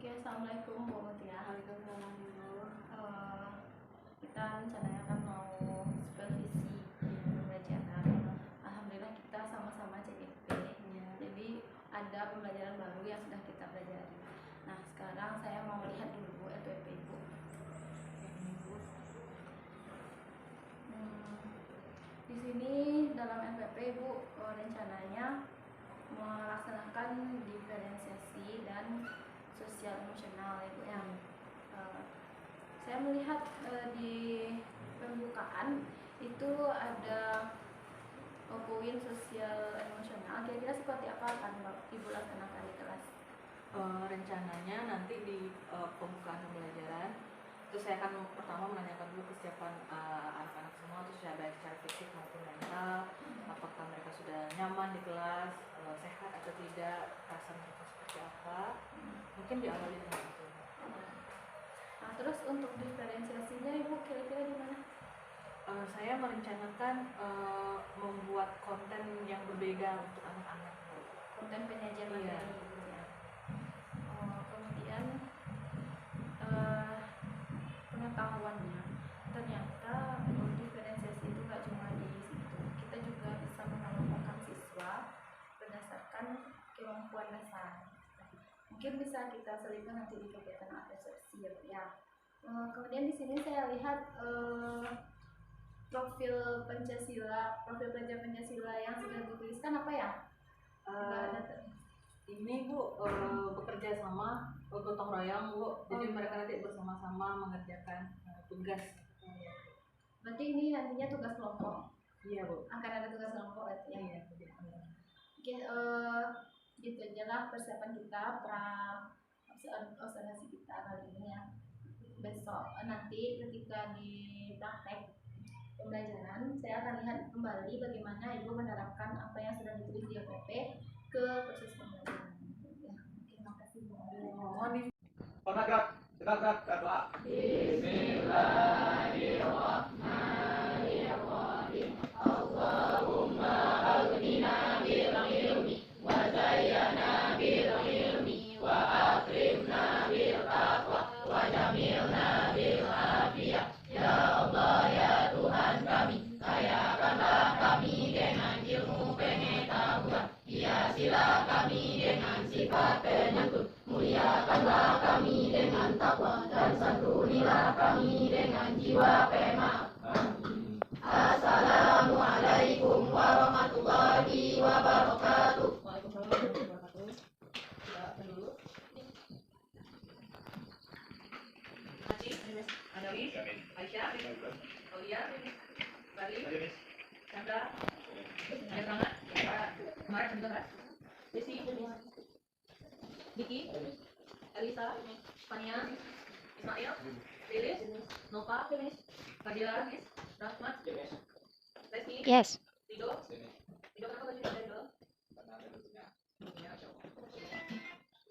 Assalamualaikum Bu Mutia. Waalaikumsalam Bu. Kita rencananya kan mau supervisi pembelajaran. Alhamdulillah kita sama-sama CIP. Ya. Jadi ada pembelajaran baru yang sudah kita pelajari. Nah sekarang saya mau melihat dulu Bu FWP Ibu. Di sini dalam FWP Bu rencananya melaksanakan diferensiasi dan sosial emosional Ibu ya. Saya melihat di pembukaan itu ada poin sosial emosional. Kira-kira seperti apa akan Ibu laksanakan di kelas? Rencananya nanti di pembukaan pembelajaran itu saya akan pertama menanyakan dulu kesiapan anak-anak semua, terus saya baik secara fisik maupun mental, apakah mereka sudah nyaman di kelas, sehat atau tidak, rasa mereka seperti apa. Mungkin diawali dengan itu. Nah, terus untuk diferensiasinya Ibu kira-kira di mana? Saya merencanakan membuat konten yang berbeda untuk anak-anak. Konten penyajian materi. Iya. Ya. Kemudian pengetahuannya, ternyata diferensiasi itu nggak cuma di situ. Kita juga bisa mengelompokkan siswa berdasarkan kemampuan dasar. Mungkin bisa kita selipkan nanti di kegiatan apresiasi ya. Kemudian di sini saya lihat profil pelajar Pancasila yang sudah dituliskan apa ya? Ini Bu bekerja sama gotong royong Bu, jadi mereka nanti bersama-sama mengerjakan tugas. Berarti ini nantinya tugas kelompok. Iya Bu. Akan ada tugas kelompok berarti ya. Iya. Oke, gitu aja lah persiapan kita observasi kita kali ini ya. Besok nanti ketika di praktek pembelajaran saya akan lihat kembali bagaimana Ibu menerapkan apa yang sudah ditulis di OPP ke proses pembelajaran. Ya, terima kasih Bu. Mohon Gerak, doa. Bismillahirrahmanirrahim. Allahumma aghnina bil ilmi wa zayyana bil ilmi wa akrimna bil taqwa wa jamilna bil afiyah. Ya Allah ya Tuhan kami, kayakanlah kami dengan ilmu pengetahuan, hiasilah kami dengan sifat penyantun, muliakanlah kami dengan takwa, dan santunilah kami dengan jiwa pemaaf. Assalamualaikum warahmatullahi wabarakatuh. Waalaikumsalam warahmatullahi wabarakatuh. Acih, Anawi, Aisyah, Aulia, Bali, Chandra, ada semangat? Kemarin sudah kan? Desi, Diki, Elisa, Fania, Ismail, Lilis, Nova, Fadila, Rahmat, Reski, Yes. Rido, kenapa baju kita Rido?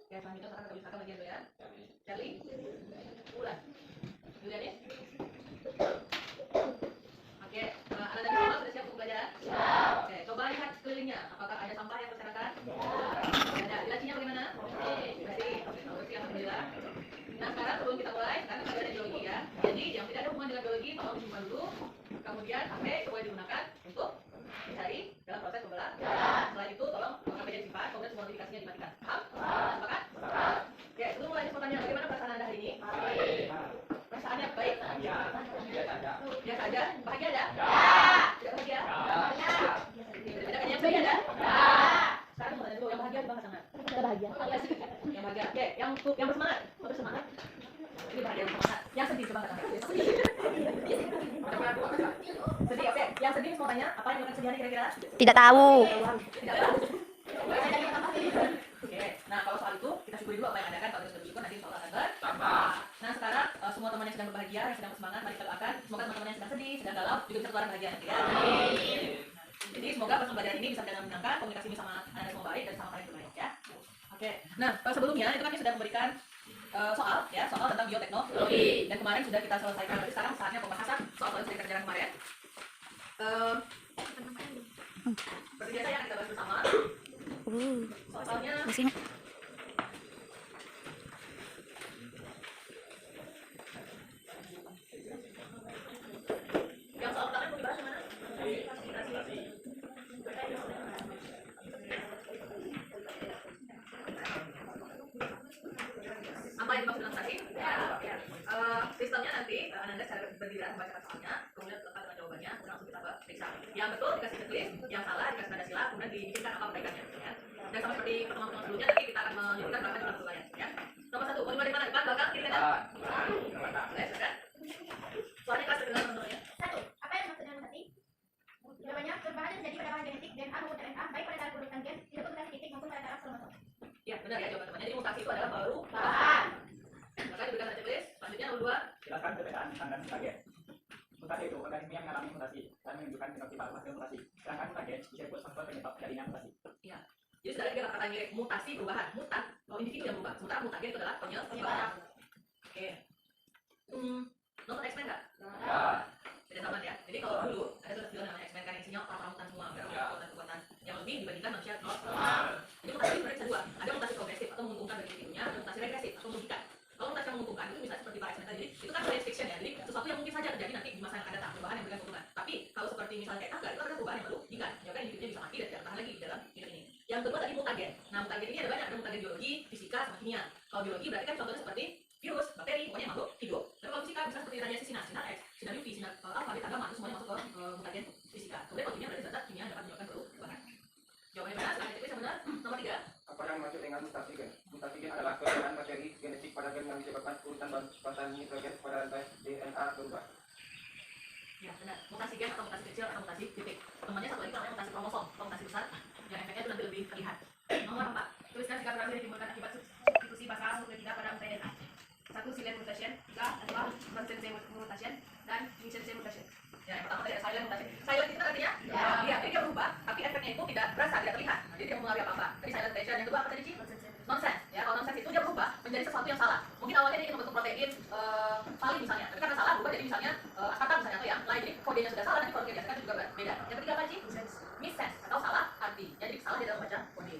Ya, selanjutnya sekarang kita bisa bagian ya. Charlie, Ulan, Julianis. Oke, anak-anak semua sudah siap untuk belajar? Siap. Oke, coba lihat sekelilingnya. Apakah ada sampah yang berserakan? Ada. Dilasinya bagaimana? Bersih. Bersih, alhamdulillah. Nah, sekarang sebelum kita mulai, sekarang kita ada biologi ya. Jadi, yang tidak ada hubungan dengan biologi, tolong disimpan dulu. Kemudian, HP boleh digunakan untuk mencari dalam proses pembelajaran. Setelah itu, tolong HP disimpan, kemudian semua notifikasinya dimatikan. Paham? Sepakat? Oke, sebelum mulai pertanyaan, bagaimana perasaan Anda hari ini? Perasaannya baik? Biasa aja? Bahagia ada? Tidak bahagia? Tidak kan yang bahagia ada? Sekarang mau tanya dulu, yang bahagia dibahas sangat. Kita bahagia. Yang bahagia, oke, yang bersemangat. Kok bersemangat? Ini bahagia yang bersemangat. Yang sedih, coba katakan. Sedih, oke. Yang sedih mau tanya, apa yang kesedihannya kira-kira? Tidak tahu. Tidak tahu. Oke, nah kalau soal itu kita syukuri dulu apa yang ada kan, kalau kita sudah bersyukur nanti insya Allah akan bertambah. Nah sekarang semua teman yang sedang berbahagia, yang sedang bersemangat, mari kita doakan semoga teman-teman yang sedang sedih, sedang galau juga bisa keluar bahagia nanti ya. Jadi semoga proses pembelajaran ini bisa dengan menyenangkan, komunikasi ini sama anda semua baik dan sama kalian juga baik ya. Oke, nah sebelumnya itu kan kita sudah memberikan soal tentang bioteknologi dan kemarin sudah kita selesaikan. Berarti sekarang saatnya pembahasan soal yang sudah kita kerjakan kemarin. Seperti biasa ya kita bahas bersama. Soalnya yang dimaksud dengan mutasi? Sistemnya nanti Ananda secara bergiliran membacakan soalnya, kemudian lengkap dengan jawabannya, kemudian langsung kita periksa. Yang betul dikasih checklist, yang salah dikasih tanda sila, kemudian dibikinkan apa perbaikannya. Ya. Dan sama seperti pertemuan sebelumnya, nanti kita akan menyebutkan berapa jumlah perubahan. Ya. Nomor 1, mau dimulai dari mana? Depan, belakang, kiri, kanan? Silakan. Soalnya kelas terdengar teman-temannya. 1. Apa yang dimaksud dengan mutasi? Jawabannya, perubahan yang terjadi pada bahan genetik DNA maupun RNA baik pada cara produk gen, hidropolitasi titik maupun pada cara kromosom. Ya, benar ya jawaban temannya. Jadi mutasi itu adalah perubahan. Maka diberikan checklist. Selanjutnya nomor 2. Jelaskan perbedaan tanda mutagen. Mutasi itu organisme yang mengalami mutasi dan menunjukkan fenotipe hasil mutasi. Sedangkan mutagen disebut faktor penyebab terjadinya mutasi. Ya. Jadi sudah ada tiga kata mirip, mutasi perubahan, mutat, kalau individu yang berubah. Sementara mutagen itu adalah penyebab. Oke. Nonton X-Men nggak? Ya. Tidak sama ya. Jadi kalau dulu ada suatu film namanya X-Men kan isinya orang-orang semua, kekuatan-kekuatan yang lebih dibandingkan manusia normal. Jadi mutasi sebenarnya bisa dua. Ada mutasi progresif atau menguntungkan bagi individunya, ada mutasi regresif atau merugikan. Kalau mutasi yang menguntungkan itu misalnya seperti Pak X-Men tadi, itu kan science fiction ya. Jadi sesuatu yang mungkin saja terjadi nanti di masa yang akan datang, perubahan yang memberikan keuntungan. Tapi kalau seperti misalnya kayak tangga, itu adalah perubahan yang merugikan. Ya kan individunya bisa mati dan tidak tahan lagi di dalam hidup ini. Yang kedua tadi mutagen. Nah mutagen ini ada banyak, ada mutagen biologi, fisika, sama kimia. Kalau biologi berarti kan contohnya seperti virus, bakteri, pokoknya makhluk hidup. Tapi kalau fisika bisa seperti radiasi sinar, sinar X, sinar UV, sinar alfa, beta, gamma, itu semuanya masuk ke mutagen fisika. Kemudian kalau kimia berarti zat kimia dapat menyebabkan perubahan. Jawabannya benar, sekarang itu yang benar. Nomor 3. Apa yang dimaksud dengan mutasi gen? Mutasi gen adalah perbedaan materi genetik pada gen yang menyebabkan urutan bangsa nitrogen pada rantai DNA berubah. Ya benar, mutasi gen atau mutasi kecil atau mutasi titik. Temannya satu lagi namanya mutasi kromosom, atau mutasi besar, yang efeknya itu nanti lebih terlihat. Nomor 4. Tuliskan sikap berarti ditimbulkan akibat substitusi pasal 1 pada rantai DNA. 1. Silent mutation, 2. Consensus mutation, dan Vincenzo mutation. Ya, yang pertama tadi ada silent mutation. Silent itu artinya iya, jadi dia berubah, tapi efeknya itu tidak berasa, tidak terlihat. Jadi dia mempengaruhi apa-apa. Tadi silent mutation, yang kedua apa tadi, Ci? Nonsense. Ya, kalau nonsense itu dia berubah menjadi sesuatu yang salah. Mungkin awalnya dia ingin membentuk protein valin misalnya, tapi karena salah berubah jadi misalnya aspartam misalnya atau yang lain. Jadi kodenya sudah salah, nanti kalau dihasilkan juga beda. Yang ketiga apa, Ci? Missense atau salah arti. Jadi salah di dalam membaca kode.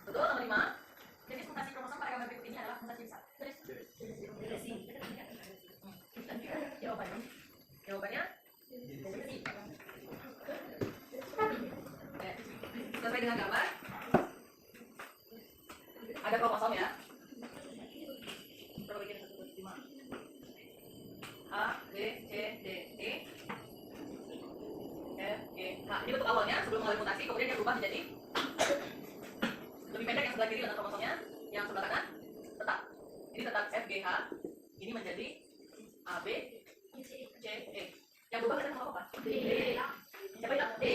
Betul. Nomor 5. Jadi mutasi kromosom pada gambar berikut ini adalah mutasi besar. Jawabannya sesuai dengan gambar ada kromosom ya. Coba bikin 1, 5 A, B, C, D, E, F, G, H. Ini bentuk awalnya sebelum mulai mutasi, kemudian dia berubah menjadi lebih pendek yang sebelah kiri dengan kromosomnya, yang sebelah kanan tetap. Ini tetap F, G, H. Ini menjadi A, B, C, E. Yang berubah kan apa? D. Siapa itu? D.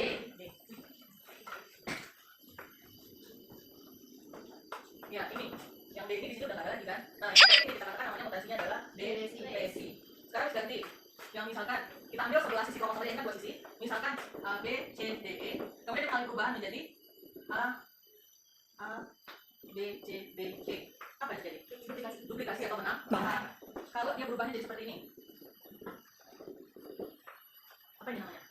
Ya ini, yang D ini di situ udah nggak ada lagi kan? Nah, ini kita katakan namanya mutasinya adalah desi. Sekarang ganti. Yang misalkan kita ambil sebelah sisi kromosom ini kan dua sisi. Misalkan A, B, C, D, E. Kemudian kita ambil perubahan menjadi A, B, C, D, E. Apa yang terjadi? Duplikasi atau menambah. Kalau dia berubahnya jadi seperti ini. Apa ini namanya?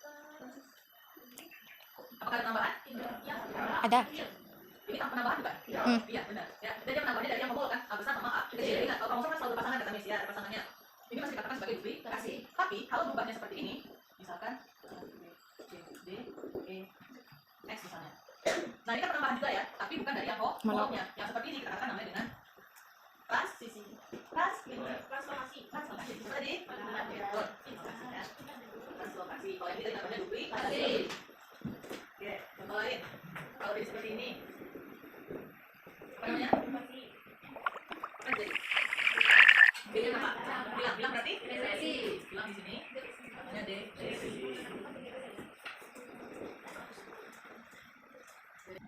Apakah ada penambahan? Ada. Ini penambahan bukan? Iya benar. Ya, dan dia penambahannya dari yang homolog kan? A besar sama A kecil. Ingat, kalau kromosom kan selalu berpasangan kata Miss ya, ada pasangannya. Ini masih dikatakan sebagai duplikasi. Tapi kalau berubahnya seperti ini, misalkan C, D, E, X misalnya. Nah ini kan penambahan juga ya, tapi bukan dari yang homolognya. Yang seperti ini kita katakan namanya dengan transformasi. Tadi transformasi. Kalau ini tadi namanya duplikasi. Oke, contoh lain. Kalau jadi seperti ini, apa namanya? Apa jadi? Bilang apa? Bilang berarti? Depresi. Bilang di sini. Namanya depresi.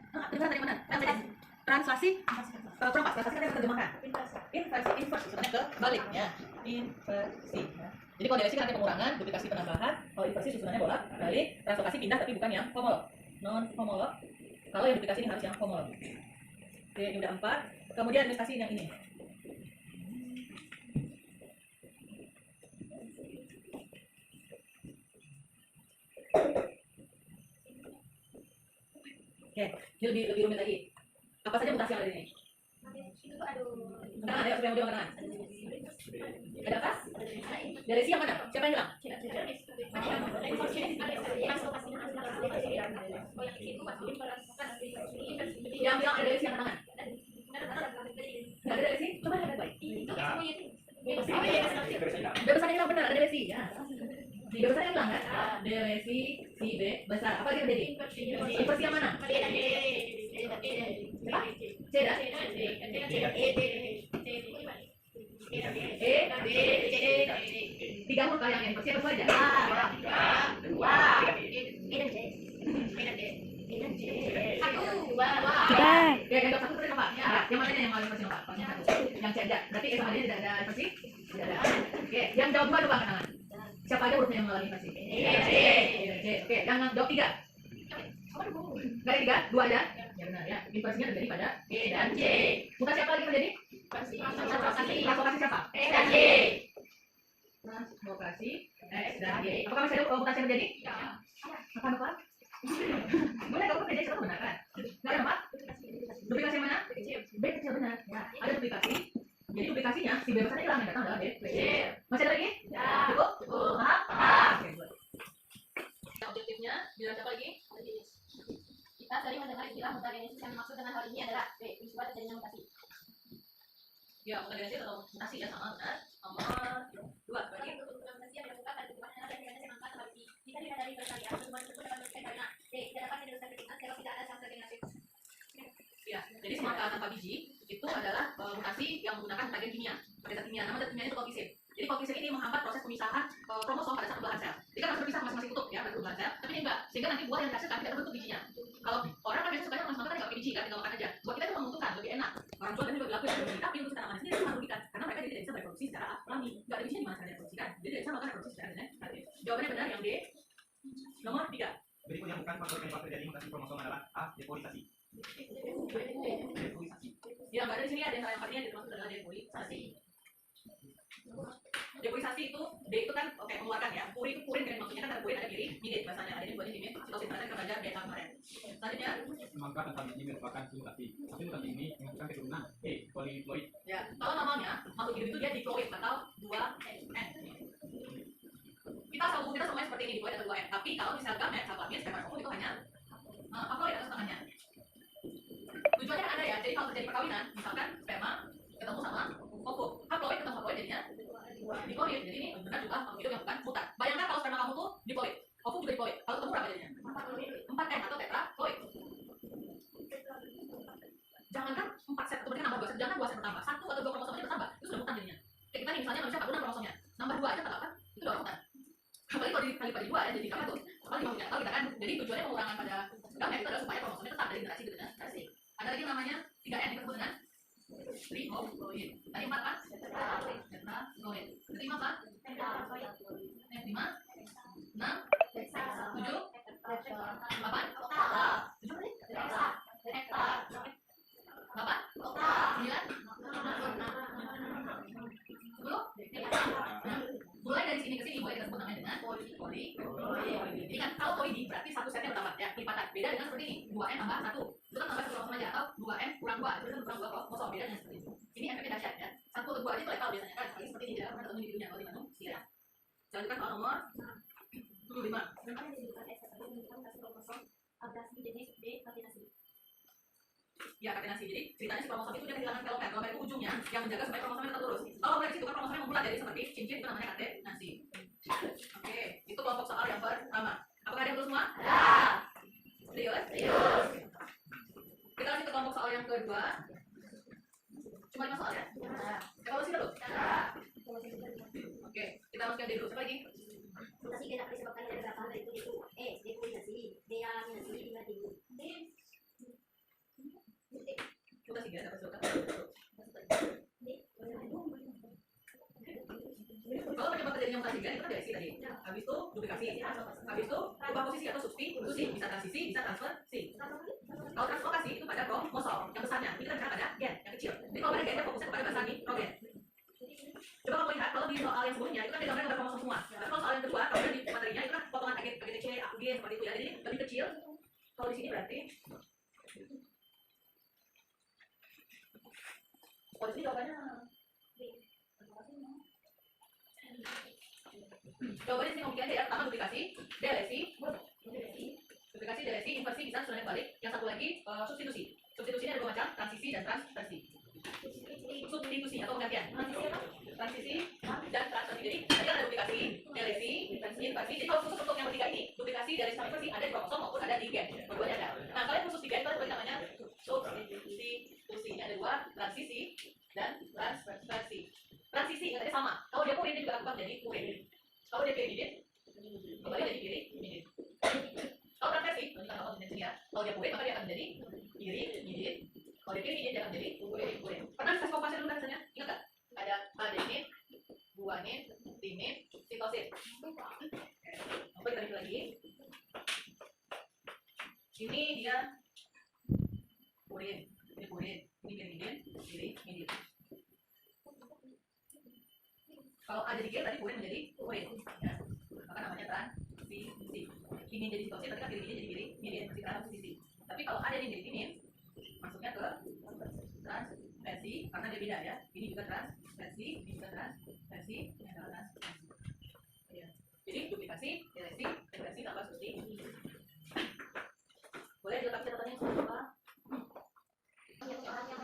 Dengar dari mana? Translasi. Perempat. Translasi kan terjemahkan. Inversi sebenarnya kebalik ya. Inversi. Jadi kalau depresi kan artinya pengurangan, duplikasi penambahan. Kalau inversi sebenarnya bolak balik, translokasi pindah tapi bukan yang homolog. Non homolog. Kalau yang duplikasi ini harus yang homolog. Oke, ini udah 4. Kemudian administrasi yang ini. Oke, ini lebih rumit lagi. Apa saja mutasi yang ada di sini? Sekarang ada yang udah mana? Ada apa? Dari si yang mana? Siapa yang bilang? Yang bilang ada dari si yang tangan. Nggak ada dari si? Coba lihat baik. besarnya bilang benar, ada Desi ya. Di B besarnya bilang kan? Desi si B besar. Apa dia menjadi? Inversi yang mana? C dah? Tiga huruf yang inversi apa saja? Ya, yang satu seperti apa? Ya, yang mana yang paling versi apa? Yang C aja. Berarti sama dia tidak ada versi? Tidak ada. Oke, yang jawab dua kenangan. Siapa aja hurufnya yang mengalami versi? C. Oke, yang jawab tiga. Gak ada tiga, dua aja. Ya benar ya. Inversinya terjadi pada E dan C. Mutasi apa lagi terjadi? Translokasi siapa? E dan Y. Translokasi X dan Y. Apakah masih ada mutasi yang terjadi? Apa? Boleh kalau PJ itu benar kan? Nggak ada apa? Duplikasi yang mana? B kecil benar. Ya, ada duplikasi. Jadi duplikasinya si B besarnya hilang yang datang adalah B kecil. Masih ada lagi? Cukup? Paham? Oke, good. Objektifnya bilang siapa lagi? Kita sering mendengar istilah mutagenesis yang maksud dengan hal ini adalah peristiwa terjadinya mutasi. Ya, mutagenesis atau mutasi ya sama benar. Nomor dua lagi. Mutasi yang dilakukan pada tubuh dan biasanya semangka seperti jika tidak dari persalinan, pertumbuhan tersebut dapat merugikan karena tidak dapat meneruskan ketinggian kalau tidak ada sel regenerasi. Ya, jadi semangka tanpa biji itu adalah mutasi yang menggunakan mutagen kimia. Pada zat kimia, nama zat kimia itu kolkisin. Jadi kolkisin ini menghambat proses pemisahan kromosom pada satu belahan sel. Jadi kan harus berpisah masing-masing kutub ya pada satu belahan sel, tapi ini enggak. Sehingga nanti buah yang dihasilkan tidak terbentuk bijinya. Kalau orang kan biasanya sukanya makan semangka kan nggak pakai biji kan, tinggal makan aja. Buat kita itu menguntungkan, lebih enak. Orang tua dan juga berlaku yang lebih, tapi untuk tanaman sendiri itu merugikan karena mereka jadi tidak bisa bereproduksi secara alami. Nggak ada bijinya di mana caranya produksikan. Jadi tidak bisa melakukan reproduksi secara genetik. Jawabannya benar yang D. Nomor 3. Berikutnya bukan faktor penyebab terjadi mutasi kromosom adalah A. Depolisasi. Yang nggak ada di sini ada yang artinya termasuk adalah depolisasi. Depolisasi itu D itu kan oke mengeluarkan ya. Puri itu purin kan maksudnya kan ada purin ada diri, midit bahasanya ada yang buatnya diri. Sitosin kita belajar beta kemarin. Selanjutnya Semangka tanpa biji merupakan mutasi. Tapi mutasi ini menghasilkan keturunan E. Poliploid. ya, kalau namanya makhluk hidup itu dia diploid atau 2N. Kita semuanya seperti ini diploid atau 2N. Tapi kalau misalkan haploid sperma itu hanya haploid atau setengahnya. Tujuannya kan ada ya. Jadi kalau terjadi perkawinan, misalkan sperma ketemu sama ovum, haploid ketemu haploid jadinya diploid. Jadi ini benar juga makhluk hidup yang bukan mutan. Bayangkan kalau sperma kamu tuh diploid, ovum juga diploid. Kalau ketemu berapa jadinya? 4N atau tetraploid. Jangankan 4 set kemudian nambah 2 set, jangan 2 set bertambah, 1 atau 2 kromosom aja bertambah, itu sudah mutan jadinya. Kayak kita nih misalnya manusia 46 kromosomnya, nambah 2 aja tak apa, itu udah mutan. Apalagi kalau dikali pada 2 ya jadi apa tuh? Apalagi kalau tidak tahu kita kan, jadi tujuannya pengurangan pada gamet itu adalah supaya kromosomnya tetap dari generasi ke generasi. Ada lagi namanya 3N disebut dengan triploid. Tadi 4 apa? Tetraploid. Berarti 5 apa? 5, 6, 7, 8, mulai dari sini ke sini boleh kita sebut namanya dengan poli. Jadi kan kalau poli berarti satu setnya bertambah ya, lipatan. Beda dengan seperti ini, 2N tambah 1. Itu kan tambah 1 kromosom aja atau 2N kurang 2. Itu kan kurang 2 kromosom, beda dengan seperti ini. Ini efeknya dahsyat ya. 1 atau 2 aja itu letal biasanya kan, seperti ini tidak pernah ketemu di dunia kalau di manusia. Selanjutnya soal nomor 75. Ya, katenasi. Jadi ceritanya si kromosom itu dia kehilangan telomer. Telomer itu ujungnya yang menjaga supaya kromosomnya tetap lurus. Kalau mulai situ kan kromosomnya membulat jadi seperti cincin, itu namanya katenasi. Oke, itu kelompok soal yang pertama. Apakah ada yang belum semua? Serius? Kita lanjut ke kelompok soal yang kedua. Cuma 5 soal ya? Evaluasi dulu. Oke, kita masukkan D dulu. Siapa lagi? Mutasi tidak disebabkan dari beberapa hal berikut yaitu E. Depolisasi, delaminasi, dilatih. Mutasi tidak dapat disebabkan. Kalau penyebab terjadinya mutasi itu kan dari tadi. Habis itu duplikasi. Habis itu ubah posisi atau substitusi, bisa transisi, bisa transfersi. Kalau translokasi itu pada kromosom yang besarnya, ini kita bicara pada gen yang kecil. Jadi kalau pada gen fokusnya kepada bahasa nitrogen. Coba kamu lihat kalau di soal yang sebelumnya itu kan digambarkan gambar kromosom semua. Tapi kalau soal yang kedua, kalau di materinya itu kan potongan AGT C, AUG seperti itu ya. Jadi lebih kecil. Kalau di sini berarti kalau di sini jawabannya jawabannya sini mungkin aja ya. Pertama duplikasi, delesi, inversi bisa sebenarnya balik. Yang satu lagi substitusi. Substitusinya ada 2 macam, transisi dan transversi. Substitusi atau penggantian. transisi, dan transisi. Jadi tadi ada duplikasi, delesi, invasi. Jadi kalau khusus untuk yang ketiga ini, duplikasi, delesi, sama invasi ada di kromosom maupun ada di gen. Dua-duanya ada. Nah, kalian khusus di gen itu ada namanya substitusi. Ini ada dua, transisi dan transversi. Transisi katanya sama. Kalau dia purin dia juga akan jadi purin. Kalau dia pirimidin, kembali jadi pirimidin. Kalau transversi, kalau dia purin maka dia akan menjadi pirimidin. Kalau dia pirimidin dia akan menjadi purin. Pernah diskus kompasnya dulu kan rasanya? Ingat nggak? Ada adenin, guanin, timin, sitosin. Oke, kita lihat lagi. Ini dia purin, ini purin, ini pirimidin, pirimidin. Kalau ada di gen tadi purin menjadi purin, ya. Maka namanya transisi. Ini jadi sitosin, berarti kan pirimidin jadi pirimidin, masih transisi. Tapi kalau ada yang jadi timin, masuknya ke transversi karena dia beda ya. Ini juga transversi, ini juga transversi, ini adalah transversi. Ya. Jadi duplikasi, delesi, transversi tambah substitusi. Boleh dilengkapi catatannya seperti apa? Soalnya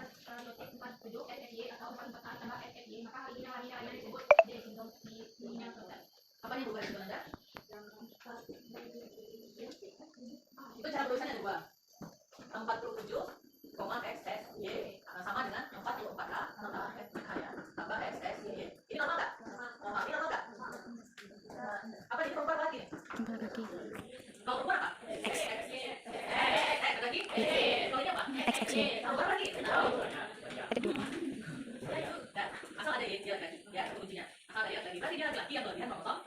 47 FFY atau 44A tambah FFY, maka hal ini namanya disebut J sindrom di dunia dokter. Apa yang berubah dengan Anda? Itu cara tulisannya dua. 47, XSY sama dengan 44A tambah FH ya, tambah XSY. Ini normal nggak? Normal. Ini normal nggak? Apa ini perempuan lagi? Kalau perempuan apa? XXY. Lagi? Kalau ini apa? XXY. Perempuan lagi? Asal ada Y, dia lagi. Ya, itu kuncinya. Asal ada Y lagi. Berarti dia laki-laki yang kelebihan kromosom.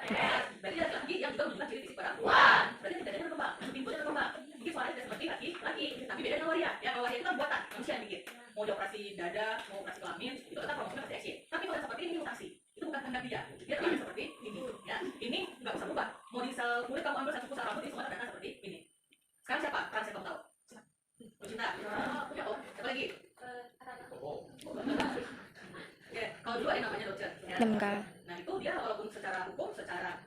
Berarti dia laki-laki yang juga menunjukkan ciri fisik perempuan. Berarti dadanya berkembang, pintunya berkembang. Mungkin suaranya tidak seperti laki-laki, tapi beda dengan waria. Ya, kalau waria itu kan buatan, manusia yang bikin. Mau dioperasi dada, mau operasi kelamin, itu tetap kromosomnya pasti XY. Tapi kalau seperti ini mutasi, itu bukan kehendak dia. Dia tidak seperti ini. Ya, ini nggak bisa berubah. Mau di sel kulit kamu ambil satu pusat rambut, ini semua data seperti ini. Sekarang siapa? Trans yang kamu tahu? Lucinta. Ya, siapa lagi? Oke, kalau dua ini namanya Roger. Ya. Nah itu dia walaupun secara hukum, secara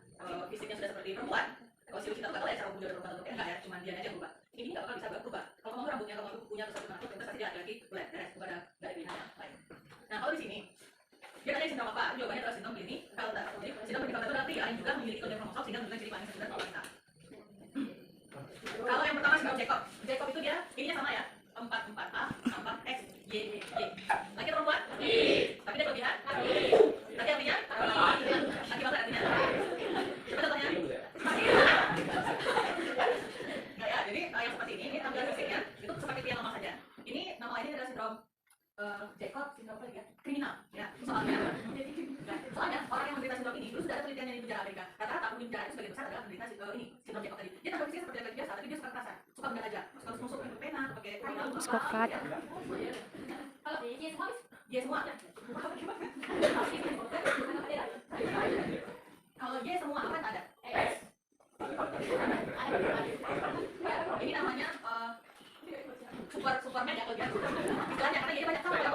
fisiknya sudah seperti perempuan. Kalau si Lucinta nggak tahu ya cara hukum dia perempuan atau enggak ya, cuma dia aja berubah. Ini nggak bakal bisa berubah. Kalau kamu rambutnya kamu punya sesuatu yang itu pasti dia laki-laki boleh beres, nggak ada pilihan yang lain. Nah kalau di sini dia tanya sindrom apa? Jawabannya adalah sindrom Bini Felder. Jadi sindrom Bini Felder itu berarti yang juga memiliki kelebihan kromosom sehingga menunjukkan ciri paling sekunder kalau kita. Kalau yang pertama sindrom Jacob. Jacob itu dia ininya sama ya. 44A tambah X Y Y. Laki atau perempuan? Tapi dia kelebihan? Laki artinya? Laki banget artinya? Coba contohnya? Nah ya, jadi yang seperti ini tampilan fisiknya itu seperti yang normal saja. Ini nama lainnya adalah sindrom Jacob, sindrom apa lagi ya? Kriminal. Ya, soalnya orang yang menderita sindrom ini dulu sudah ada penelitian yang di penjara Amerika. Rata-rata penghuni penjara itu sebagian besar adalah penderita ini sindrom Jacob tadi. Dia tampak fisiknya seperti laki biasa, tapi dia suka kekerasan, suka benda aja. Kalau musuh pakai pena, pakai Skokat. Kalau dia semua. Kalau dia semua apa ada? Ini namanya Superman ya kalau dia. Istilahnya karena dia banyak sama ya.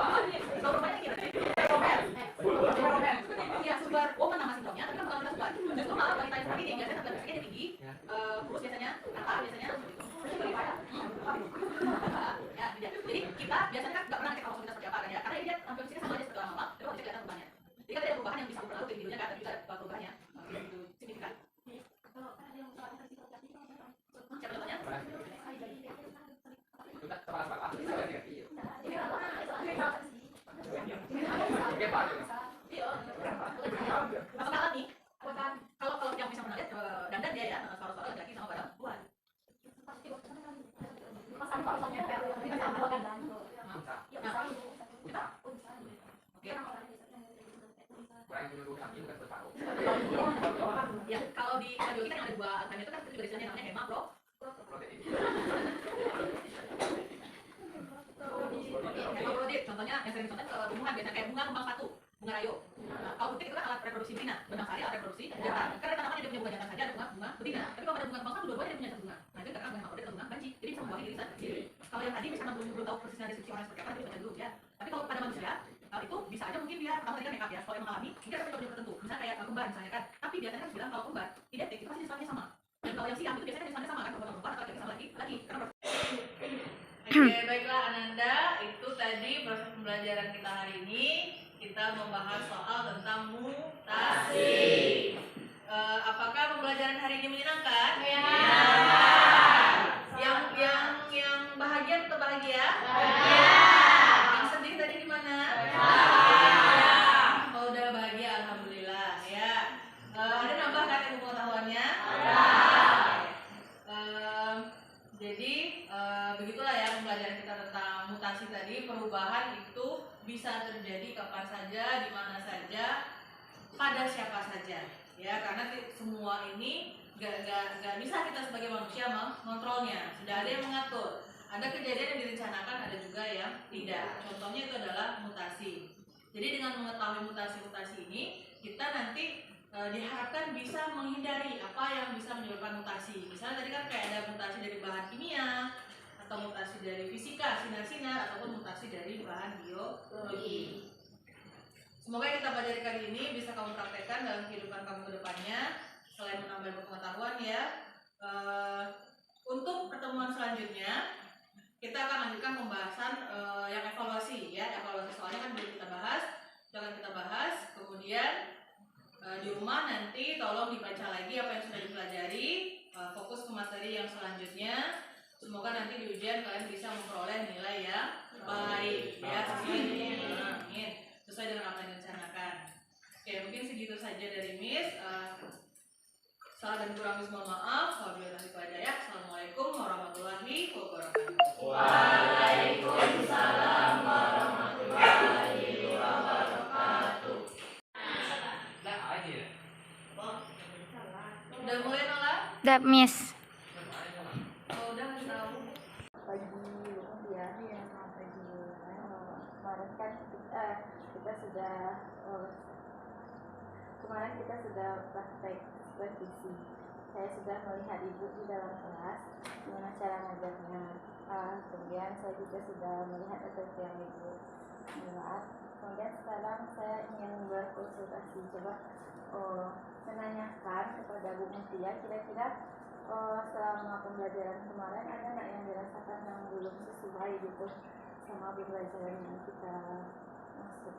Kalau banyak kita ya super woman nama sindromnya, tapi kan bukan kita super. Justru malah wanita yang seperti ini biasanya tampilan fisiknya tinggi, kurus biasanya, rata biasanya. Ya, jadi kita biasanya kan nggak pernah cek kromosom kita seperti apa kan ya, karena dia tampil fisiknya sama aja seperti orang normal, tapi kalau kita kelihatan perubahannya. Jadi kan ada perubahan yang bisa berpengaruh ke individunya kan, tapi juga ada perubahannya begitu signifikan. Siapa contohnya? Apakah alami? Kalau yang bisa menarik dandan dia ya, suara-suara laki-laki sama pada perempuan. Ya, kalau di radio kita yang ada dua angkanya itu kan juga istilahnya namanya hema protein. Hemaprodit, contohnya yang sering dicontohkan ke tumbuhan biasanya kayak bunga kembang sepatu, bunga rayo. Kalau butik itu kan alat reproduksi betina, benang sari alat reproduksi jantan. Karena tanamannya dia punya bunga jantan saja ada bunga betina. Tapi kalau ada bunga kembang sepatu dua-duanya dia punya satu bunga. Nah itu karena hemaprodit atau bunga banci, jadi bisa membuahi irisan sendiri. Kalau yang tadi misalnya belum tahu persisnya deskripsi orang seperti apa, tapi baca dulu ya. Tapi kalau pada manusia itu bisa aja mungkin dia pertama tadi kan makeup ya. Kalau yang mengalami mungkin ada penyebab tertentu, misalnya kayak kembar misalnya kan. Tapi biasanya kan bilang kalau kembar identik itu pasti jenisnya sama. Dan kalau yang siam itu biasanya jenisnya sama kan, perempuan atau laki sama laki. Karena Oke, baiklah Ananda, itu tadi proses pembelajaran kita hari ini. Kita kita membahas soal tentang mutasi. Apakah pembelajaran hari ini menyenangkan? Yang bahagia tetap bahagia? Yang sedih tadi gimana? Oh, udah bahagia, alhamdulillah ya. Ada nambah kan ilmu pengetahuannya? Jadi begitulah ya pembelajaran kita tentang mutasi tadi. Perubahan itu bisa terjadi kapan saja, di mana saja, pada siapa saja ya, karena semua ini gak bisa kita sebagai manusia mengontrolnya. Sudah ada yang mengatur, ada kejadian yang direncanakan, ada juga yang tidak. Contohnya itu adalah mutasi. Jadi dengan mengetahui mutasi-mutasi ini, kita nanti diharapkan bisa menghindari apa yang bisa menyebabkan mutasi. Misalnya tadi kan kayak ada mutasi dari bahan kimia, atau mutasi dari fisika, sinar-sinar, ataupun mutasi dari bahan biologi. Semoga yang kita pelajari kali ini bisa kamu praktekkan dalam kehidupan kamu ke depannya, selain menambah pengetahuan ya. Untuk pertemuan selanjutnya, kita akan lanjutkan pembahasan yang evaluasi ya. Evaluasi soalnya kan belum kita bahas, jangan kita bahas. Kemudian di rumah nanti tolong dibaca lagi apa yang sudah dipelajari, fokus ke materi yang selanjutnya. Semoga nanti di ujian kalian bisa memperoleh nilai yang baik ya, sesuai dengan apa yang direncanakan. Oke, mungkin segitu saja dari Miss. Salah dan kurang Miss mohon maaf. Wabillahi taufiq wal hidayah. Assalamualaikum warahmatullahi wabarakatuh. Waalaikumsalam warahmatullahi wabarakatuh. Udah mulai Nola? Udah, Miss. Oh, udah ngasih tahu. Pagi ya, selamat pagi. Kemarin kan kita sudah praktek supervisi. Saya sudah melihat ibu di dalam kelas gimana cara ngajarnya. Kemudian saya juga sudah melihat SOP yang ibu buat. Kemudian sekarang saya ingin berkonsultasi, coba menanyakan kepada Bu Mutia, kira-kira selama pembelajaran kemarin ada nggak yang dirasakan yang belum sesuai gitu sama pembelajaran yang kita maksud?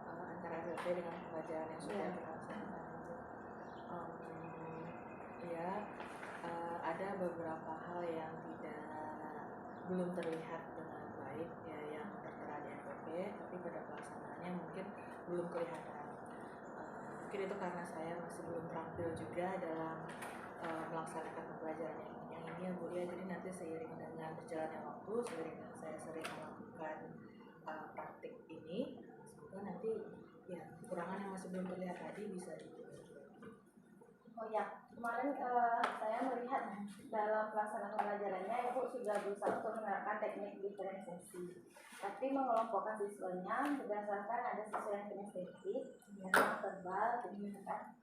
Antara SLP dengan pembelajaran yang sudah kita laksanakan. Ada beberapa hal yang belum terlihat dengan baik ya, yang tertera di SLP, tapi pada pelaksanaannya mungkin belum kelihatan. Mungkin itu karena saya masih belum terampil juga dalam melaksanakan pembelajaran yang ini ya Bu ya. Jadi nanti seiring dengan berjalannya waktu, seiring dengan saya sering melakukan praktik ini, semoga nanti ya kekurangan yang masih belum terlihat tadi bisa diperbaiki. Oh ya, kemarin saya melihat dalam pelaksanaan pembelajarannya Ibu sudah berusaha untuk menerapkan teknik diferensiasi, tapi mengelompokkan siswanya berdasarkan ada siswa yang kinestetik, yang verbal, gitu kan.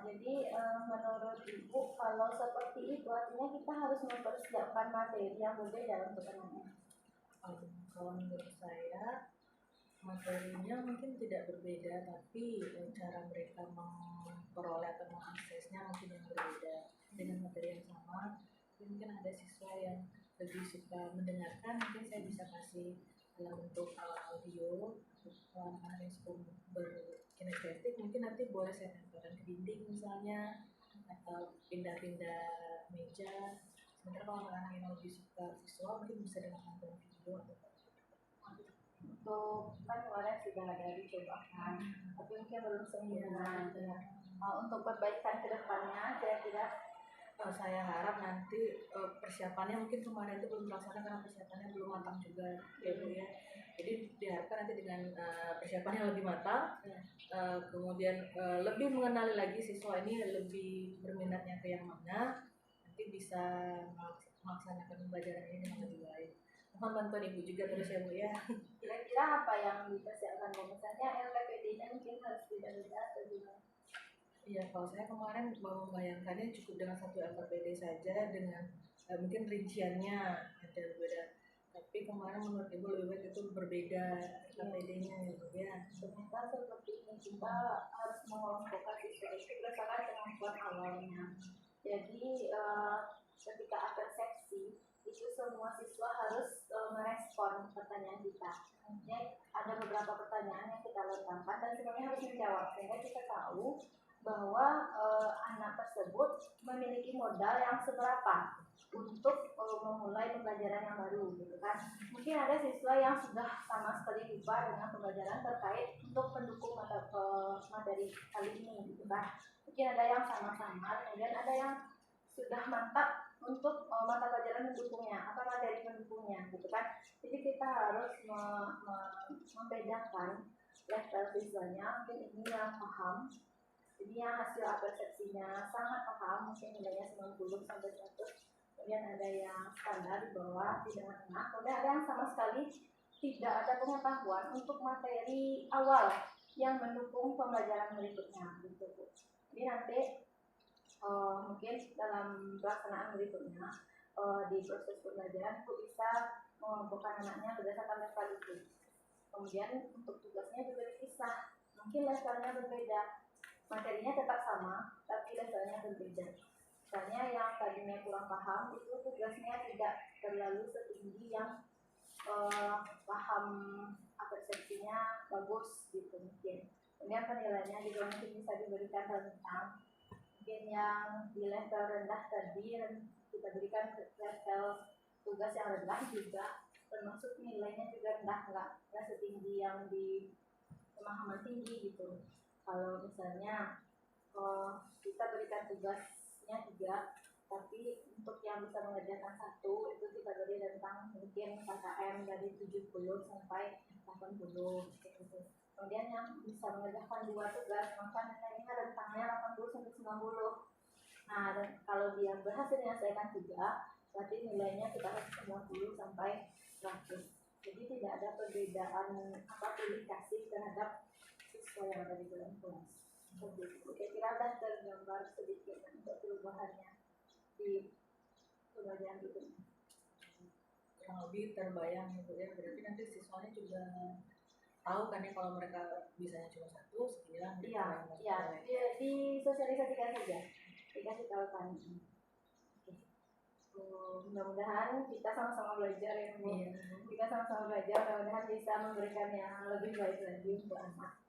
Jadi menurut Ibu kalau seperti itu artinya kita harus mempersiapkan materi yang berbeda untuk anak-anak. Kalau menurut saya materinya mungkin tidak berbeda, tapi cara mereka memperoleh atau mengaksesnya mungkin yang berbeda. Dengan materi yang sama, mungkin ada siswa yang lebih suka mendengarkan, mungkin saya bisa kasih dalam bentuk audio. Anak-anak yang suka berkinestetik mungkin nanti boleh saya tempelkan ke dinding misalnya, atau pindah-pindah meja. Sementara kalau anak-anak yang lebih suka visual mungkin bisa dengan nonton video atau Untuk kan kemarin sudah ada dicobakan, tapi mungkin belum sempurna. Untuk perbaikan ke depannya, kira-kira saya harap nanti persiapannya mungkin kemarin itu belum terlaksana karena persiapannya belum matang juga ya Bu ya. Jadi diharapkan nanti dengan persiapan yang lebih matang, kemudian lebih mengenali lagi siswa ini lebih berminatnya ke yang mana, nanti bisa melaksanakan pembelajaran ini dengan lebih baik. Mohon bantuan Ibu juga terus ya Bu ya. kira-kira apa yang dipersiapkan? Misalnya LPPD-nya mungkin harus beda-beda atau gimana? Iya, kalau saya kemarin membayangkannya cukup dengan satu LPPD saja, dengan mungkin rinciannya ada berbeda. Tapi kemarin menurut Ibu lebih baik itu berbeda LPPD-nya ya Bu ya. Ternyata seperti ini kita harus mengelompokkan siswa itu berdasarkan kemampuan awalnya. Jadi ketika akan seksi itu semua siswa harus merespon pertanyaan kita. Jadi ada beberapa pertanyaan yang kita lontarkan dan semuanya harus menjawab sehingga kita tahu bahwa anak tersebut memiliki modal yang seberapa untuk memulai pembelajaran yang baru gitu kan. Mungkin ada siswa yang sudah sama sekali lupa dengan pembelajaran terkait untuk pendukung materi kali ini gitu kan. Mungkin ada yang sama-sama, kemudian ada yang sudah mantap untuk mata pelajaran mendukungnya atau materi pendukungnya gitu kan. Jadi kita harus membedakan level siswanya. Mungkin ini yang paham, ini yang hasil persepsinya sangat paham, mungkin nilainya 90 sampai 100. Kemudian ada yang standar di bawah, tidak enak. Kemudian ada yang sama sekali tidak ada pengetahuan untuk materi awal yang mendukung pembelajaran berikutnya gitu. Jadi nanti mungkin dalam pelaksanaan berikutnya di proses pembelajaran itu bisa mengelompokkan anaknya berdasarkan level itu. Kemudian untuk tugasnya juga dipisah, mungkin levelnya berbeda, materinya tetap sama tapi levelnya berbeda. Misalnya yang tadinya kurang paham itu tugasnya tidak terlalu setinggi yang paham persepsinya bagus gitu mungkin. Kemudian penilaiannya juga mungkin bisa diberikan rentang. Mungkin yang di level rendah tadi kita berikan level tugas yang rendah juga, termasuk nilainya juga rendah, nggak setinggi yang di pemahaman tinggi gitu. Kalau misalnya kita berikan tugasnya 3, tapi untuk yang bisa mengerjakan 1 itu kita beri rentang mungkin KKM dari 70 sampai 80 gitu. Kemudian yang bisa mengerjakan 2 tugas maka nilainya rentangnya 80 sampai 90. Nah, dan kalau dia berhasil menyelesaikan 3, berarti nilainya kita harus 90 sampai 100. Jadi tidak ada perbedaan pilih kasih terhadap siswa yang ada di dalam kelas. Kira-kira sudah tergambar sedikit untuk perubahannya di pembelajaran itu. Yang lebih terbayang gitu ya, berarti nanti siswanya juga tahu kan ya kalau mereka bisanya cuma 1 sekian. Iya, disosialisasikan saja, dikasih tahu kan. Mudah-mudahan kita sama-sama belajar ya Bu. Kita sama-sama belajar, mudah-mudahan bisa memberikan yang lebih baik lagi untuk anak.